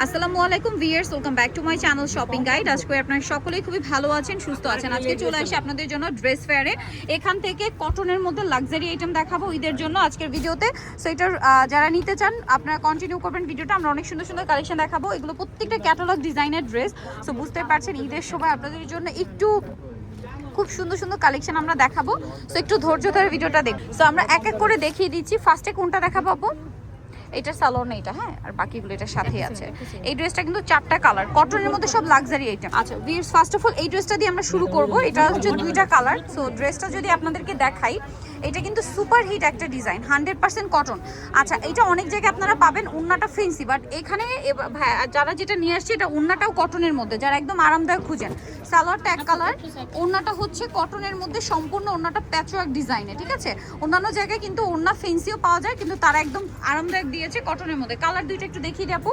আসসালামু আলাইকুম viewers, welcome back to my channel shopping guide. আজকে আপনারা সকলেই খুবই ভালো আছেন, সুস্থ আছেন। আজকে চলে আসি আপনাদের জন্য ড্রেস ফেয়ারে। এখান থেকে কটনের মধ্যে লাক্সারি আইটেম দেখাবো ঈদের জন্য আজকের ভিডিওতে। সো এটার যারা নিতে চান আপনারা কন্টিনিউ করবেন ভিডিওটা। আমরা অনেক সুন্দর সুন্দর কালেকশন দেখাবো, এগুলো প্রত্যেকটা ক্যাটালগ ডিজাইনের ড্রেস। সো বুঝতে পারছেন ঈদের সময় আপনাদের জন্য একটু খুব সুন্দর সুন্দর কালেকশন আমরা দেখাবো। সো একটু ধৈর্য ধরে ভিডিওটা দেখুন। সো আমরা এক এক করে দেখিয়ে দিচ্ছি। ফার্স্টে কোনটা দেখাবো আপু? এটা সালোয়ার না এটা, হ্যাঁ, আর বাকিগুলো এটার সাথেই আছে। এই ড্রেসটা কিন্তু চারটা কালার, কটনের মধ্যে সব লাক্সারি আইটেম। আচ্ছা ভিউয়ার্স, ফার্স্ট অফ অল এই ড্রেসটা দিয়ে আমরা শুরু করব। এটা হচ্ছে দুইটা কালার। সো ড্রেসটা যদি আপনাদেরকে দেখাই, এটা কিন্তু সুপার হিট একটা ডিজাইন, 100% কটন। আচ্ছা, এটা অনেক জায়গায় আপনারা পাবেন ওন্নাটা ফেন্সি, বাট এখানে যারা যেটা নিয়ে আসছে এটা ওন্নাটাও কটনের মধ্যে, যারা একদম আরামদায়ক খুঁজেন। সালোয়ারটা এক কালার, ওন্নাটা হচ্ছে কটনের মধ্যে, সম্পূর্ণ ওন্নাটা প্যাচওয়ার্ক ডিজাইনে, ঠিক আছে। অন্যান্য জায়গায় কিন্তু ওন্না ফেন্সিও পাওয়া যায়, কিন্তু তারা একদম আরামদায়ক দিয়েছে কটনের মধ্যে। কালার দুইটা একটু দেখিয়ে দিই আপু।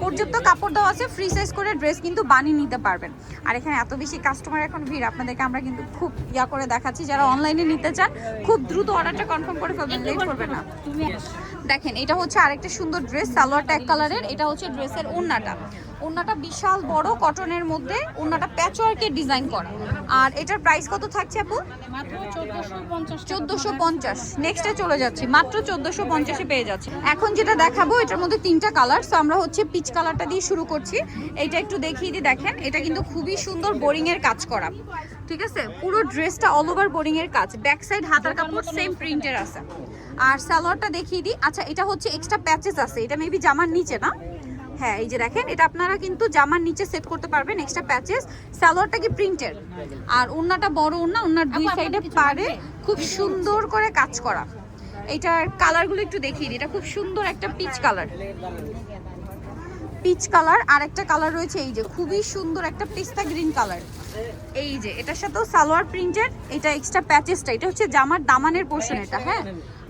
পর্যাপ্ত কাপড় দেওয়া আছে, ফ্রি সাইজ করে ড্রেস কিন্তু বানিয়ে নিতে পারবেন। আর এখানে এত বেশি কাস্টমার এখন ভিড়, আপনাদেরকে আমরা কিন্তু খুব করে দেখাচ্ছি। যারা অনলাইনে নিতে চান খুব দ্রুত অর্ডারটা কনফার্ম করে ফেলবেন, লেট করবেন না। দেখেন এটা হচ্ছে আরেকটা সুন্দর ড্রেস, সালোয়ারটা এক কালারের। এটা হচ্ছে ড্রেসের ওন্নাটা। ওন্নাটা বিশাল বড় কটনের মধ্যে, ওন্নাটা প্যাচওয়ার্কের ডিজাইন করা। আর এটার প্রাইস কত থাকছে আপু? মাত্র 1450। নেক্সটে চলে যাচ্ছি, মাত্র 1450-এ পেয়ে যাচ্ছি। এখন যেটা দেখাবো এটার মধ্যে তিনটা কালার। সো আমরা হচ্ছে পিচ কালারটা দিয়ে শুরু করছি। এটা একটু দেখিয়ে দিই। দেখেন এটা কিন্তু খুবই সুন্দর বোরিং এর কাজ করা, ঠিক আছে। পুরো ড্রেসটা অল ওভার বোরিং এর কাজ, ব্যাক সাইড হাতার কাপড় সেম প্রিন্টের আছে। আর সালোয়ারটা দেখিয়ে দিই। আচ্ছা, এটা হচ্ছে এক্সট্রা প্যাচেস আছে, এটা মেবি জামার নিচে না? হ্যাঁ, এই যে দেখেন, এটা আপনারা কিন্তু জামার নিচে সেট করতে পারবেন, এক্সট্রা প্যাচেস। সালোয়ারটা কি প্রিন্টের, আর ওন্নাটা বড় ওন্না, ওন্নার দুই সাইডে পারে খুব সুন্দর করে কাজ করা। এইটার কালারগুলো একটু দেখিয়ে দিই। এটা খুব সুন্দর একটা পিচ কালার, পিচ কালার। আর একটা কালার রয়েছে এই যে খুবই সুন্দর একটা পিস্তা গ্রিন কালার। এই যে এটার সাথেও সালোয়ার প্রিন্টের, এটা এক্সট্রা প্যাচেসটা, এটা হচ্ছে জামার দামানের পোর্শন এটা, হ্যাঁ।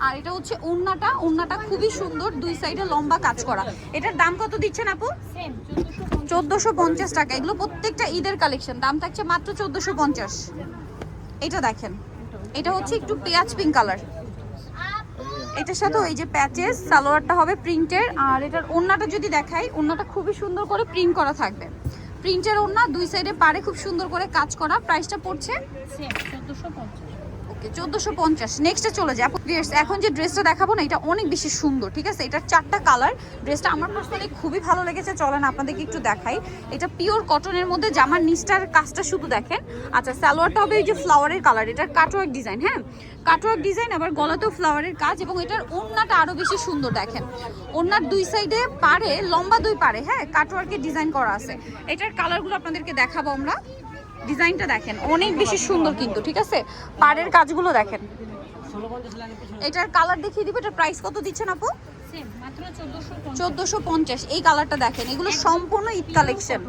আর এটা হচ্ছে ওন্নাটা, ওন্নাটা খুবই সুন্দর, দুই সাইডে লম্বা কাজ করা। এটার দাম কত দিচ্ছেন আপু? 1450 টাকা। এগুলো প্রত্যেকটা ঈদের কালেকশন, দাম থাকছে মাত্র 1450। এটা দেখেন, এটা হচ্ছে একটু পেঁয়াজ পিঙ্ক কালার। এটার সাথে এই যে প্যাচেস, সালোয়ারটা হবে প্রিন্টের। আর এটার ওন্নাটা যদি দেখাই, ওন্নাটা খুবই সুন্দর করে প্রিন্ট করা থাকবে, প্রিন্টের ওন্না, দুই সাইডে পারে খুব সুন্দর করে কাজ করা। প্রাইসটা পড়ছে 1450। ওকে, 1450। নেক্সটে চলে যায়। এখন যে ড্রেসটা দেখাবো না, এটা অনেক বেশি সুন্দর, ঠিক আছে। এটার চারটা কালার। ড্রেসটা আমার পার্সোনালি খুবই ভালো লেগেছে, চলেন আপনাদেরকে একটু দেখাই। এটা পিওর কটনের মধ্যে, জামার নিচটার কাজটা শুধু দেখেন। আচ্ছা, সালোয়ারটা হবে এই যে ফ্লাওয়ারের কালার, এটার কাটওয়ার্ক ডিজাইন, হ্যাঁ, কাটওয়ার্ক ডিজাইন, আবার গলাতেও ফ্লাওয়ারের কাজ। এবং এটার ওন্নাটা আরো বেশি সুন্দর, দেখেন ওন্নার দুই সাইডে পারে লম্বা দুই পারে, হ্যাঁ, কাটওয়ার্কের ডিজাইন করা আছে। এটার কালারগুলো আপনাদেরকে দেখাবো আমরা। ডিজাইনটা দেখেন অনেক বেশি সুন্দর কিন্তু, ঠিক আছে। পাড়ের কাজগুলো দেখেন। এটার কালার দেখিয়ে দিব। এটার প্রাইস কত দিচ্ছেন আপু? মাত্র 1450। 1450। এই কালারটা দেখেন, এগুলো সম্পূর্ণ ঈদ কালেকশন,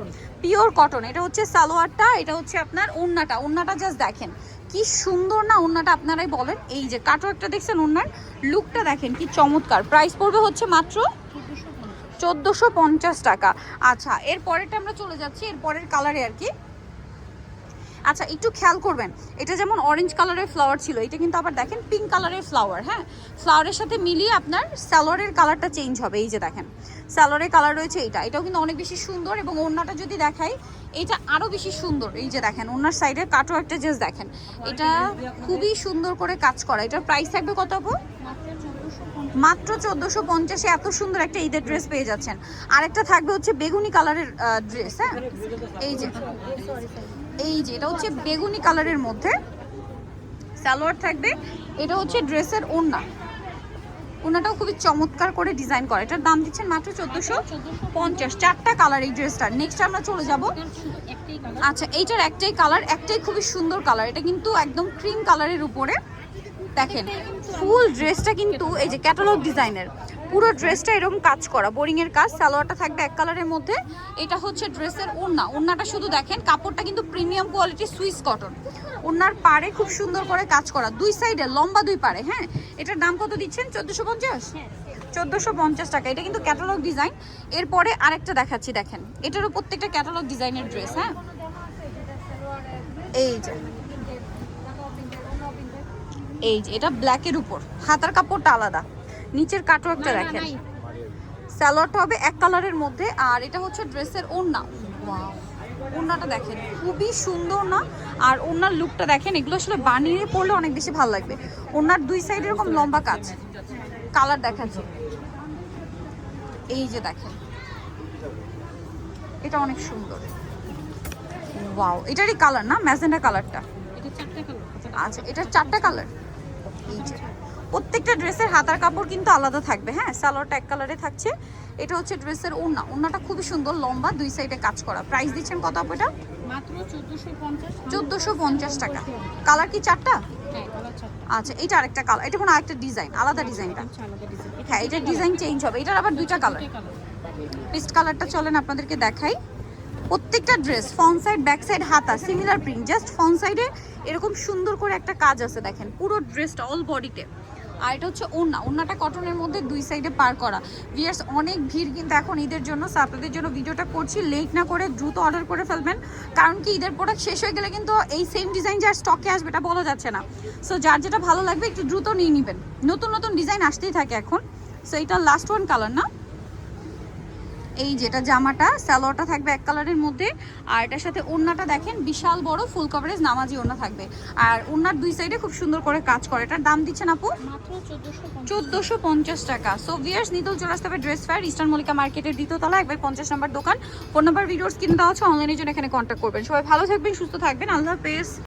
পিওর কটন। এটা হচ্ছে সালোয়ারটা, এটা হচ্ছে আপনার ওন্নাটা। ওন্নাটা জাস্ট দেখেন কি সুন্দর না ওন্নাটা, আপনারাই বলেন। এই যে কাটওয়ার্কটা দেখছেন, ওন্নার লুকটা দেখেন কি চমৎকার। প্রাইস পড়বে হচ্ছে মাত্র 1450 টাকা। আচ্ছা, এর পরেরটা আমরা চলে যাচ্ছি, এর পরের কালারে আর কি। আচ্ছা, একটু খেয়াল করবেন, এটা যেমন অরেঞ্জ কালারের ফ্লাওয়ার ছিল, এটা কিন্তু আবার দেখেন পিঙ্ক কালারের ফ্লাওয়ার, হ্যাঁ। ফ্লাওয়ারের সাথে মিলিয়ে আপনার সালোয়ারের কালারটা চেঞ্জ হবে। এই যে দেখেন সালোয়ারের কালার রয়েছে এইটা, এটাও কিন্তু অনেক বেশি সুন্দর। এবং ওন্নাটা যদি দেখাই, এটা আরো বেশি সুন্দর। এই যে দেখেন ওন্নার সাইডের কাটওয়ার্কটা জাস্ট দেখেন, এটা খুবই সুন্দর করে কাজ করা। এটার প্রাইস থাকবে কত আপু? মাত্র 1450-এ এত সুন্দর একটা ঈদের ড্রেস পেয়ে যাচ্ছেন। আরেকটা থাকবে হচ্ছে বেগুনি কালারের ড্রেস, হ্যাঁ। এই যে এটা হচ্ছে বেগুনি কালারের মধ্যে সালোয়ার থাকবে। এটা হচ্ছে ড্রেসের ওন্না, ওন্নাটাও খুবই চমৎকার করে ডিজাইন করা। এটার দাম দিচ্ছেন মাত্র 1450। চারটা কালার এই ড্রেসটার। নেক্সট আমরা চলে যাব। আচ্ছা, এইটার একটাই কালার, একটাই খুবই সুন্দর কালার। এটা কিন্তু একদম ক্রিম কালারের উপরে, দেখেন ফুল ড্রেসটা কিন্তু এই যে ক্যাটালগ ডিজাইনের, পুরো ড্রেসটা এরকম কাজ করা, বোরিং এর কাজ। সালোয়ারটা থাকবে এক কালারের মধ্যে। এটা হচ্ছে ড্রেসের ওন্না, ওন্নাটা শুধু দেখেন, কাপড়টা কিন্তু প্রিমিয়াম কোয়ালিটি সুইস কটন। ওন্নার পাড়ে খুব সুন্দর করে কাজ করা, দুই সাইডে লম্বা দুই পাড়ে, হ্যাঁ। এটার দাম কত দিচ্ছেন? 1450। 1450 টাকা। এটা কিন্তু ক্যাটালগ ডিজাইন। এরপরে আরেকটা দেখাচ্ছি, দেখেন এটারও প্রত্যেকটা ক্যাটালগ ডিজাইনের ড্রেস, হ্যাঁ। এই যে এটা ব্ল্যাকের উপর, হাতার কাপড়টা আলাদা, নিচের কাটওয়ার্কটা দেখেন। সালোয়ারটা হবে এক কালারের মধ্যে, আর এটা হচ্ছে ড্রেসের ওড়না। ওয়াও, ওড়নাটা দেখেন খুবই সুন্দর না? আর ওড়নার লুকটা দেখেন, এগুলো আসলে বানিয়ে পরলে অনেক বেশি ভালো লাগবে। ওড়নার দুই সাইডে এরকম লম্বা কাজ, কালার দেখাচ্ছি, এই যে দেখেন, এটা অনেক সুন্দর। ওয়াও, এটারই কালার না, ম্যাজেন্ডা কালারটা? এটা 4টা কালার। আচ্ছা, এটার 4টা কালার। এই যে প্রত্যেকটা ড্রেসের হাতার কাপড় কিন্তু আলাদা থাকবে, হ্যাঁ। সালোয়ারটা এক কালারে থাকছে। এটা হচ্ছে ড্রেসের ওড়না, ওড়নাটা খুবই সুন্দর, লম্বা, দুই সাইডে কাজ করা। প্রাইস দিচ্ছেন কত আপু এটা? মাত্র 1450। 1450 টাকা। কালার কি 4টা? হ্যাঁ, কালার 4টা। আচ্ছা, এটা আরেকটা কালার, এটা কোনো আরেকটা ডিজাইন, আলাদা ডিজাইনটা? আচ্ছা, আলাদা ডিজাইন। হ্যাঁ, এটার ডিজাইন চেঞ্জ হবে। এটার আবার দুইটা কালার। পেস্ট কালারটা চলেন আপনাদেরকে দেখাই। প্রত্যেকটা dress front side, back side, হাতা সিমিলার প্রিন্ট, জাস্ট ফ্রন্ট সাইডে এরকম সুন্দর করে একটা কাজ আছে দেখেন, পুরো ড্রেসটা অল বডিতে। আর এটা হচ্ছে ওড়না, ওড়নাটা কটনের মধ্যে দুই সাইডে পার করা। ভিউয়ার্স, অনেক ভিড় কিন্তু এখন ঈদের জন্য, সো আপনাদের জন্য ভিডিওটা করছি। লেট না করে দ্রুত অর্ডার করে ফেলবেন, কারণ কি ঈদের প্রোডাক্ট শেষ হয়ে গেলে কিন্তু এই সেম ডিজাইন যার স্টকে আসবে এটা বলা যাচ্ছে না। সো যার যেটা ভালো লাগবে একটু দ্রুত নিয়ে নেবেন, নতুন নতুন ডিজাইন আসতেই থাকে এখন। সো এটা লাস্ট ওয়ান কালার না? এই যেটা জামাটা, সালোয়ারটা থাকবে এক কালারের মধ্যে, আর এটার সাথে ওড়নাটা দেখেন বিশাল বড় ফুল কভারেজ নামাজি ওড়না থাকবে, আর ওড়নার দুই সাইডে খুব সুন্দর করে কাজ করে। এটার দাম দিচ্ছেন আপু? মাত্র 1450 টাকা। সো ভিউয়ার্স, নিতল চলে আসতে হবে ড্রেস ফেয়ার, ইস্টার্ন মল্লিকা মার্কেটের দ্বিতীয় তলা, একবার 50 নম্বর দোকান। ফোন নাম্বার ভিডিওস কিনে দেওয়া হচ্ছে, অনলাইনের জন্য এখানে কন্ট্যাক্ট করবেন। সবাই ভালো থাকবেন, সুস্থ থাকবেন, আল্লাহ হাফেজ।